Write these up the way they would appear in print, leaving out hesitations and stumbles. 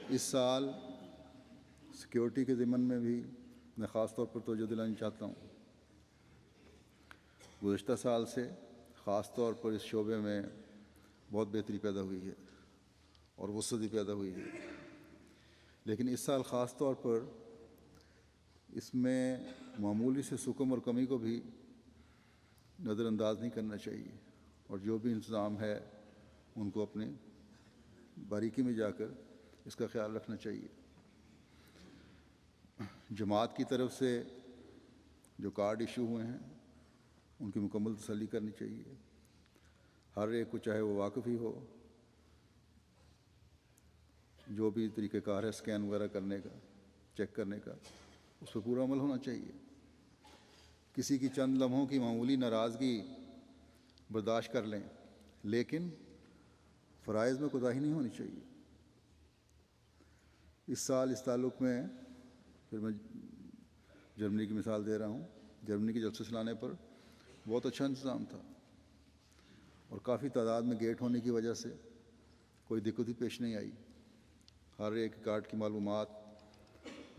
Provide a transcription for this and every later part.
اس سال سیکیورٹی کے ضمن میں بھی میں خاص طور پر توجہ دلانا چاہتا ہوں۔ گزشتہ سال سے خاص طور پر اس شعبے میں بہت بہتری پیدا ہوئی ہے اور وسعت پیدا ہوئی ہے، لیکن اس سال خاص طور پر اس میں معمولی سے سکم اور کمی کو بھی نظر انداز نہیں کرنا چاہیے، اور جو بھی انتظام ہے ان کو اپنے باریکی میں جا کر اس کا خیال رکھنا چاہیے۔ جماعت کی طرف سے جو کارڈ ایشو ہوئے ہیں ان کی مکمل تسلی کرنی چاہیے۔ ہر ایک کو، چاہے وہ واقف ہی ہو، جو بھی طریقہ کار ہے اسکین وغیرہ کرنے کا، چیک کرنے کا، اس پہ پورا عمل ہونا چاہیے۔ کسی کی چند لمحوں کی معمولی ناراضگی برداشت کر لیں، لیکن فرائض میں کوتاہی نہیں ہونی چاہیے۔ اس سال اس تعلق میں پھر میں جرمنی کی مثال دے رہا ہوں۔ جرمنی کے جلسے چلانے پر بہت اچھا انتظام تھا، اور کافی تعداد میں گیٹ ہونے کی وجہ سے کوئی دقت ہی پیش نہیں آئی۔ ہر ایک کارڈ کی معلومات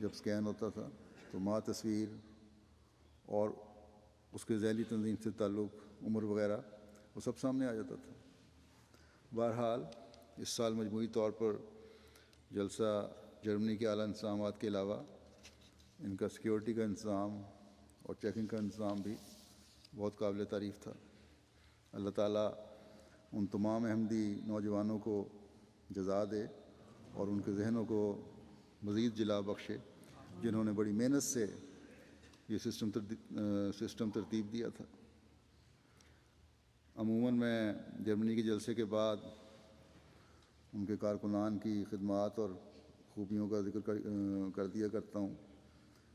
جب اسکین ہوتا تھا تو ماں تصویر اور اس کے ذیلی تنظیم سے تعلق، عمر وغیرہ، وہ سب سامنے آ جاتا تھا۔ بہرحال اس سال مجموعی طور پر جلسہ جرمنی کے اعلیٰ انتظامات کے علاوہ ان کا سیکیورٹی کا انتظام اور چیکنگ کا انتظام بھی بہت قابل تعریف تھا۔ اللہ تعالیٰ ان تمام احمدی نوجوانوں کو جزا دے اور ان کے ذہنوں کو مزید جلا بخشے جنہوں نے بڑی محنت سے یہ سسٹم ترتیب دیا تھا۔ عموماً میں جرمنی کے جلسے کے بعد ان کے کارکنان کی خدمات اور خوبیوں کا ذکر کر دیا کرتا ہوں۔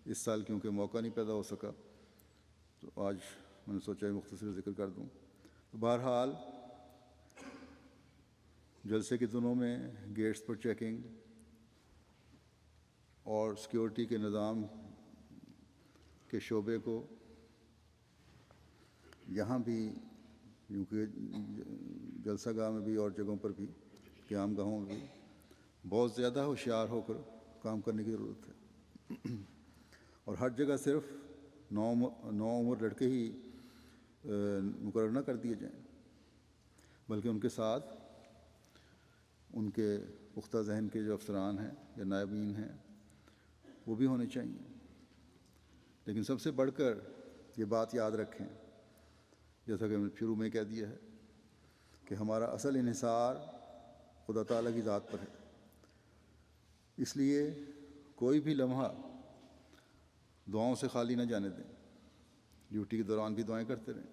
اس سال کیونکہ موقع نہیں پیدا ہو سکا تو آج میں نے سوچا مختصر ذکر کر دوں۔ تو بہرحال جلسے کے دنوں میں گیٹس پر چیکنگ اور سیکیورٹی کے نظام کے شعبے کو یہاں بھی، کیونکہ جلسہ گاہ میں بھی اور جگہوں پر بھی، قیام گاہوں میں بھی بہت زیادہ ہوشیار ہو کر کام کرنے کی ضرورت ہے، اور ہر جگہ صرف نو عمر لڑکے ہی مقرر نہ کر دیے جائیں، بلکہ ان کے ساتھ ان کے پختہ ذہن کے جو افسران ہیں یا نائبین ہیں وہ بھی ہونے چاہیے۔ لیکن سب سے بڑھ کر یہ بات یاد رکھیں، جیسا کہ میں نے شروع میں کہہ دیا ہے، کہ ہمارا اصل انحصار خدا تعالیٰ کی ذات پر ہے۔ اس لیے کوئی بھی لمحہ دعاؤں سے خالی نہ جانے دیں، ڈیوٹی کے دوران بھی دعائیں کرتے رہیں۔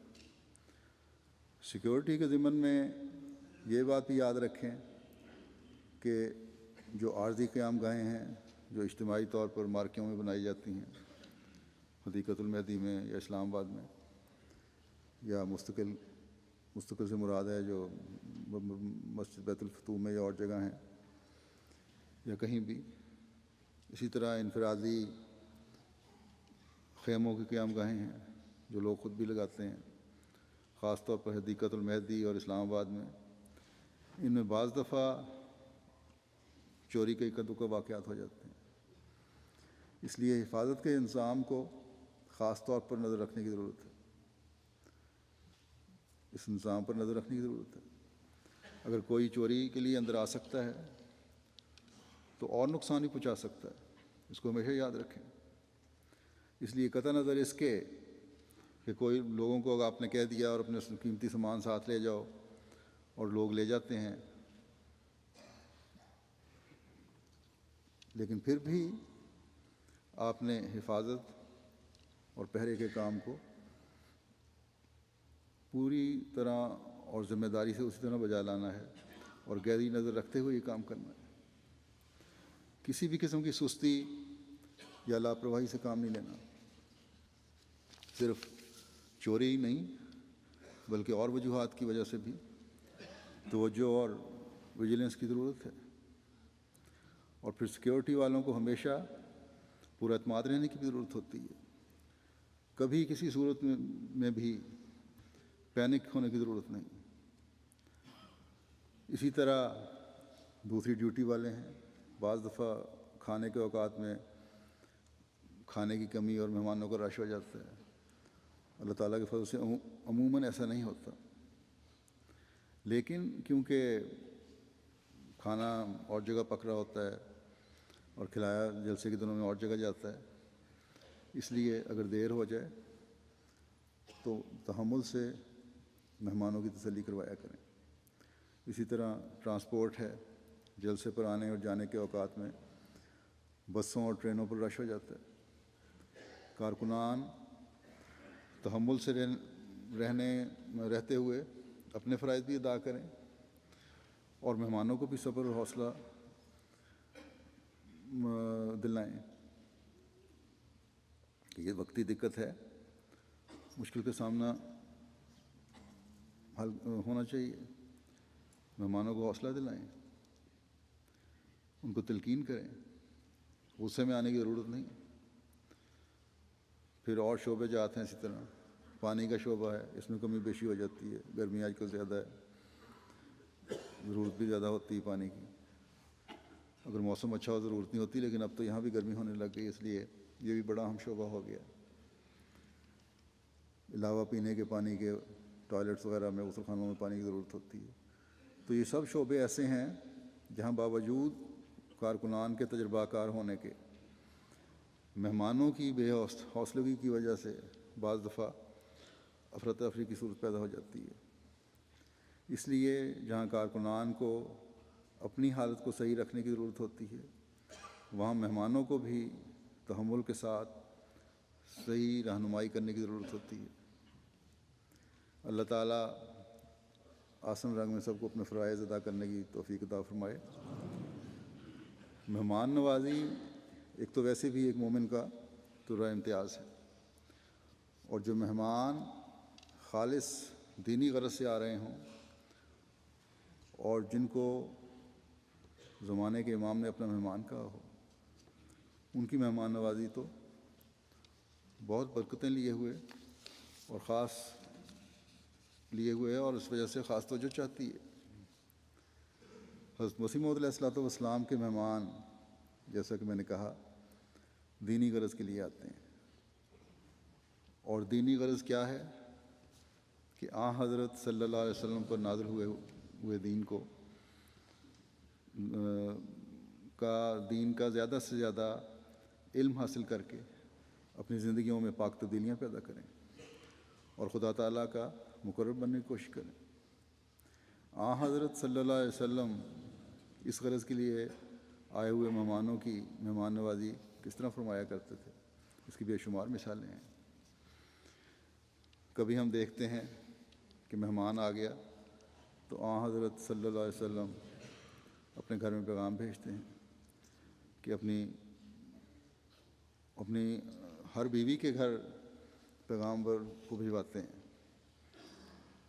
سیکیورٹی کے ضمن میں یہ بات بھی یاد رکھیں کہ جو عارضی قیام گاہیں ہیں جو اجتماعی طور پر مارکیوں میں بنائی جاتی ہیں، حدیقۃ المہدی میں یا اسلام آباد میں، یا مستقل سے مراد ہے جو مسجد بیت الفتوح میں یا اور جگہ ہیں یا کہیں بھی، اسی طرح انفرادی خیموں کی قیام گاہیں ہیں جو لوگ خود بھی لگاتے ہیں، خاص طور پر حدیقۃ المہدی اور اسلام آباد میں۔ ان میں بعض دفعہ چوری کے اکا دکا واقعات ہو جاتے ہیں، اس لیے حفاظت کے انتظام کو خاص طور پر نظر رکھنے کی ضرورت ہے، اس انتظام پر نظر رکھنے کی ضرورت ہے۔ اگر کوئی چوری کے لیے اندر آ سکتا ہے تو اور نقصان ہی پہنچا سکتا ہے، اس کو ہمیشہ یاد رکھیں۔ اس لیے قطع نظر اس کے کہ کوئی لوگوں کو اگر آپ نے کہہ دیا اور اپنے قیمتی سامان ساتھ لے جاؤ اور لوگ لے جاتے ہیں، لیکن پھر بھی آپ نے حفاظت اور پہرے کے کام کو پوری طرح اور ذمہ داری سے اسی طرح بجا لانا ہے اور گہری نظر رکھتے ہوئے یہ کام کرنا ہے۔ کسی بھی قسم کی سستی یا لاپرواہی سے کام نہیں لینا۔ صرف چوری ہی نہیں بلکہ اور وجوہات کی وجہ سے بھی توجہ اور ویجیلنس کی ضرورت ہے۔ اور پھر سیکیورٹی والوں کو ہمیشہ پورا اعتماد رہنے کی بھی ضرورت ہوتی ہے، کبھی کسی صورت میں بھی پینک ہونے کی ضرورت نہیں۔ اسی طرح دوسری ڈیوٹی والے ہیں بعض دفعہ کھانے کے اوقات میں کھانے کی کمی اور مہمانوں کا رش ہو جاتا ہے. اللہ تعالیٰ کے فضل سے عموماً ایسا نہیں ہوتا، لیکن کیونکہ کھانا اور جگہ پک رہا ہوتا ہے اور کھلایا جلسے کے دنوں میں اور جگہ جاتا ہے، اس لیے اگر دیر ہو جائے تو تحمل سے مہمانوں کی تسلی کروایا کریں. اسی طرح ٹرانسپورٹ ہے، جلسے پر آنے اور جانے کے اوقات میں بسوں اور ٹرینوں پر رش ہو جاتا ہے. کارکنان تحمل سے رہتے ہوئے اپنے فرائض بھی ادا کریں اور مہمانوں کو بھی صبر اور حوصلہ دلائیں کہ یہ وقتی دقت ہے، مشکل کا سامنا حل ہونا چاہیے. مہمانوں کو حوصلہ دلائیں، ان کو تلقین کریں، غصے میں آنے کی ضرورت نہیں. پھر اور شعبے جاتے ہیں، اسی طرح پانی کا شعبہ ہے، اس میں کمی بیشی ہو جاتی ہے. گرمی آج کل زیادہ ہے، ضرورت بھی زیادہ ہوتی ہے پانی کی. اگر موسم اچھا ہو ضرورت نہیں ہوتی، لیکن اب تو یہاں بھی گرمی ہونے لگ گئی، اس لیے یہ بھی بڑا اہم شعبہ ہو گیا. علاوہ پینے کے پانی کے ٹوائلٹس وغیرہ میں، غسل خانوں میں پانی کی ضرورت ہوتی ہے. تو یہ سب شعبے ایسے ہیں جہاں باوجود کارکنان کے تجربہ کار ہونے کے، مہمانوں کی بے حوصلگی کی وجہ سے بعض دفعہ افراتفری کی صورت پیدا ہو جاتی ہے. اس لیے جہاں کارکنان کو اپنی حالت کو صحیح رکھنے کی ضرورت ہوتی ہے، وہاں مہمانوں کو بھی تحمل کے ساتھ صحیح رہنمائی کرنے کی ضرورت ہوتی ہے. اللہ تعالیٰ آسن رنگ میں سب کو اپنے فرائض ادا کرنے کی توفیق عطا فرمائے. مہمان نوازی ایک تو ویسے بھی ایک مومن کا ترہ امتیاز ہے، اور جو مہمان خالص دینی غرض سے آ رہے ہوں اور جن کو زمانے کے امام نے اپنا مہمان کہا ہو، ان کی مہمان نوازی تو بہت برکتیں لیے ہوئے اور خاص لیے ہوئے اور اس وجہ سے خاص توجہ چاہتی ہے. حضرت مسیح موعود علیہ السلام کے مہمان، جیسا کہ میں نے کہا، دینی غرض کے لیے آتے ہیں. اور دینی غرض کیا ہے کہ حضرت صلی اللہ علیہ وسلم پر نازل ہوئے دین کو دین کا زیادہ سے زیادہ علم حاصل کر کے اپنی زندگیوں میں پاک تبدیلیاں پیدا کریں اور خدا تعالیٰ کا مقرب بننے کی کوشش کریں. حضرت صلی اللہ علیہ وسلم اس غرض کے لیے آئے ہوئے مہمانوں کی مہمان نوازی کس طرح فرمایا کرتے تھے، اس کی بے شمار مثالیں ہیں. کبھی ہم دیکھتے ہیں کہ مہمان آ گیا تو حضرت صلی اللہ علیہ وسلم اپنے گھر میں پیغام بھیجتے ہیں کہ اپنی ہر بیوی کے گھر پیغامبر کو بھجواتے ہیں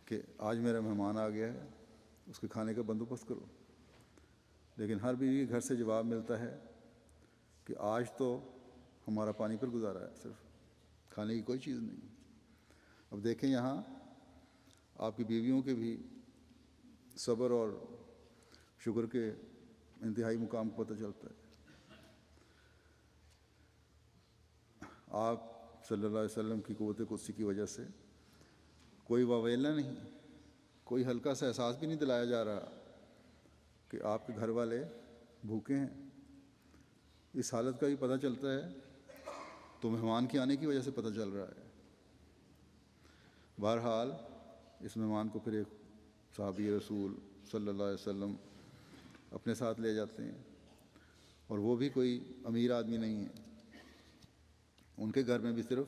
کہ آج میرا مہمان آ گیا ہے، اس کے کھانے کا بندوبست کرو. لیکن ہر بیوی کے گھر سے جواب ملتا ہے کہ آج تو ہمارا پانی پر گزارا ہے، صرف کھانے کی کوئی چیز نہیں. اب دیکھیں یہاں آپ کی بیویوں کے بھی صبر اور شکر کے انتہائی مقام کو پتہ چلتا ہے. آپ صلی اللہ علیہ وسلم کی قوت قدسی کی وجہ سے کوئی واویلا نہیں، کوئی ہلکا سا احساس بھی نہیں دلایا جا رہا کہ آپ کے گھر والے بھوکے ہیں. اس حالت کا بھی پتہ چلتا ہے تو مہمان کے آنے کی وجہ سے پتہ چل رہا ہے. بہرحال اس مہمان کو پھر ایک صحابی رسول صلی اللہ علیہ وسلم اپنے ساتھ لے جاتے ہیں، اور وہ بھی کوئی امیر آدمی نہیں ہے. ان کے گھر میں بھی صرف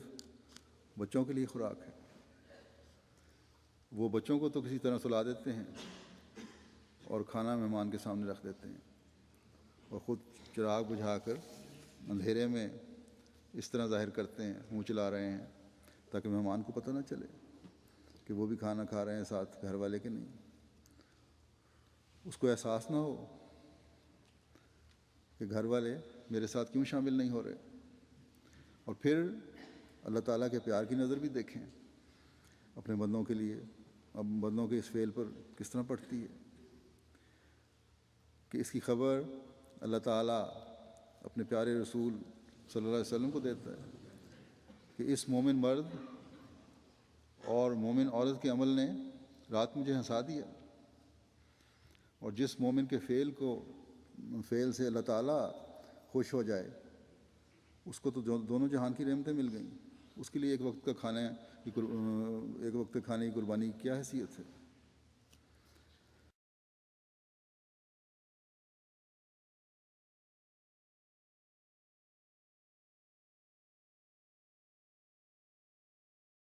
بچوں کے لیے خوراک ہے. وہ بچوں کو تو کسی طرح سلا دیتے ہیں اور کھانا مہمان کے سامنے رکھ دیتے ہیں، اور خود چراغ بجھا کر اندھیرے میں اس طرح ظاہر کرتے ہیں، منہ چلا رہے ہیں تاکہ مہمان کو پتہ نہ چلے کہ وہ بھی کھانا کھا رہے ہیں ساتھ گھر والے کے نہیں. اس کو احساس نہ ہو کہ گھر والے میرے ساتھ کیوں شامل نہیں ہو رہے. اور پھر اللہ تعالیٰ کے پیار کی نظر بھی دیکھیں اپنے بندوں کے لیے. اب بندوں کے اس فعل پر کس طرح پڑتی ہے کہ اس کی خبر اللہ تعالیٰ اپنے پیارے رسول صلی اللہ علیہ وسلم کو دیتا ہے کہ اس مومن مرد اور مومن عورت کے عمل نے رات مجھے ہنسا دیا، اور جس مومن کے فعل سے اللہ تعالیٰ خوش ہو جائے اس کو تو دونوں جہان کی رحمتیں مل گئیں، اس کے لیے ایک وقت کے کھانے کی قربانی کی کیا حیثیت ہے۔